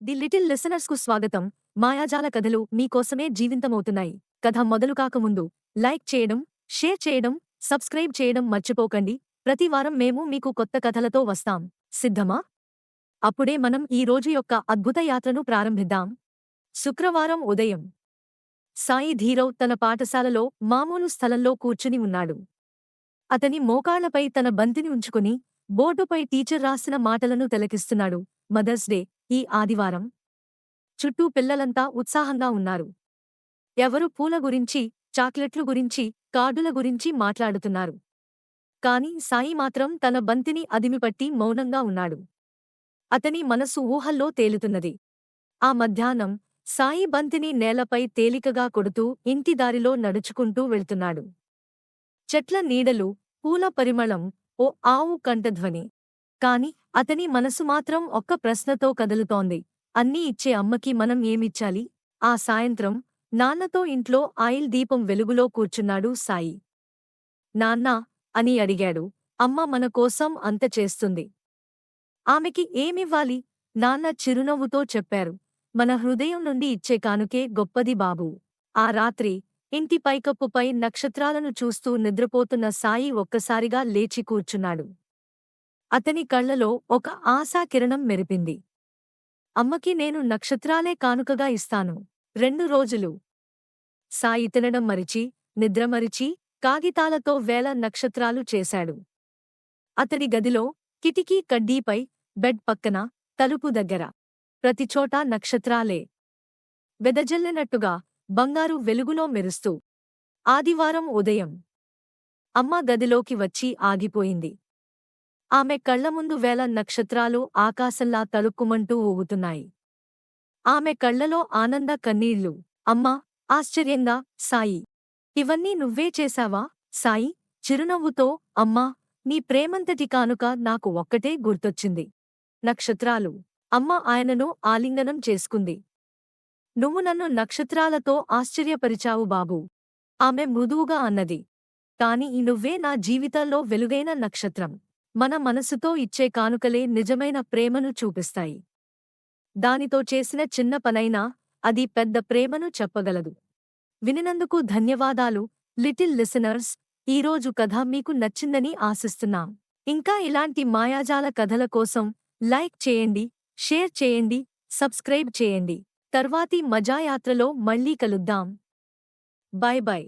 The little listeners కు స్వాగతం. మాయాజాల కథలు మీకోసమే జీవింతమవుతున్నాయి. కథ మొదలు కాకముందు లైక్ చేయడం, షేర్ చేయడం, సబ్స్క్రైబ్ చేయడం మర్చిపోకండి. ప్రతి వారం మేము మీకు కొత్త కథలతో వస్తాం. సిద్ధమా? అప్పుడే మనం ఈ రోజు యొక్క అద్భుత యాత్రను ప్రారంభిద్దాం. శుక్రవారం ఉదయం సాయి ధీరవ్ తన పాఠశాలలో మామూలు స్థలంలో కూర్చుని ఉన్నాడు. అతని మోకాళ్లపై తన బంతిని ఉంచుకుని బోర్డుపై టీచర్ రాసిన మాటలను తిలకిస్తున్నాడు. మదర్స్ డే ఈ ఆదివారం. చుట్టూ పిల్లలంతా ఉత్సాహంగా ఉన్నారు. ఎవరు పూల గురించి, చాక్లెట్లు గురించి, కార్డుల గురించి మాట్లాడుతున్నారు. కాని సాయి మాత్రం తన బంతిని అదిమిపట్టి మౌనంగా ఉన్నాడు. అతని మనసు ఊహల్లో తేలుతున్నది. ఆ మధ్యాహ్నం సాయి బంతిని నేలపై తేలికగా కొడుతూ ఇంటి దారిలో నడుచుకుంటూ వెళ్తున్నాడు. చెట్ల నీడలు, పూల పరిమళం, ఓ ఆవు కంఠధ్వని. కాని అతని మనసు మాత్రం ఒక్క ప్రశ్నతో కదులుతోంది. అన్నీ ఇచ్చే అమ్మకి మనం ఏమిచ్చాలి? ఆ సాయంత్రం నాన్నతో ఇంట్లో ఆయిల్ దీపం వెలుగులో కూర్చున్నాడు సాయి. నాన్నా అని అడిగాడు. అమ్మ మన కోసం అంత చేస్తుంది. ఆమెకి ఏమివ్వాలి? నాన్న చిరునవ్వుతో చెప్పారు. మన హృదయం నుండి ఇచ్చే కానుకే గొప్పది బాబూ. ఆ రాత్రి ఇంటి పైకప్పుపై నక్షత్రాలను చూస్తూ నిద్రపోతున్న సాయి ఒక్కసారిగా లేచి కూర్చున్నాడు. అతని కళ్లలో ఒక ఆశాకిరణం మెరిపింది. అమ్మకి నేను నక్షత్రాలే కానుకగా ఇస్తాను. 2 రోజులు సాయి తినడం మరిచి, నిద్రమరిచి, కాగితాలతో వేల నక్షత్రాలు చేశాడు. అతడి గదిలో, కిటికీ కడ్డీపై, బెడ్ పక్కన, తలుపు దగ్గర ప్రతిచోటా నక్షత్రాలే వెదజల్లినట్టుగా బంగారు వెలుగులో మెరుస్తూ. ఆదివారం ఉదయం అమ్మ గదిలోకి వచ్చి ఆగిపోయింది. ఆమె కళ్లముందు వేల నక్షత్రాలు ఆకాశంలా తళుక్కుమంటూ ఊగుతున్నాయి. ఆమె కళ్లలో ఆనంద కన్నీళ్లు. అమ్మా ఆశ్చర్యంగా, సాయి, ఇవన్నీ నువ్వే చేశావా? సాయి చిరునవ్వుతో, అమ్మా, నీ ప్రేమంతటి కానుక నాకు ఒక్కటే గుర్తొచ్చింది. నక్షత్రాలు. అమ్మ ఆయనను ఆలింగనం చేసుకుంది. నువ్వు నన్ను నక్షత్రాలతో ఆశ్చర్యపరిచావు బాబూ. ఆమె మృదువుగా అన్నది. కాని నువ్వే నా జీవితంలో వెలుగైన నక్షత్రం. మన మనసుతో ఇచ్చే కానుకలే నిజమైన ప్రేమను చూపిస్తాయి. దానితో చేసిన చిన్న పనైనా అది పెద్ద ప్రేమను చెప్పగలదు. వినినందుకు ధన్యవాదాలు లిటిల్ లిసనర్స్. ఈరోజు కథ మీకు నచ్చిందని ఆశిస్తున్నాం. ఇంకా ఇలాంటి మాయాజాల కథల కోసం లైక్ చేయండి, షేర్ చేయండి, సబ్స్క్రైబ్ చేయండి. తర్వాతి మజాయాత్రలో మళ్ళీ కలుద్దాం. By by.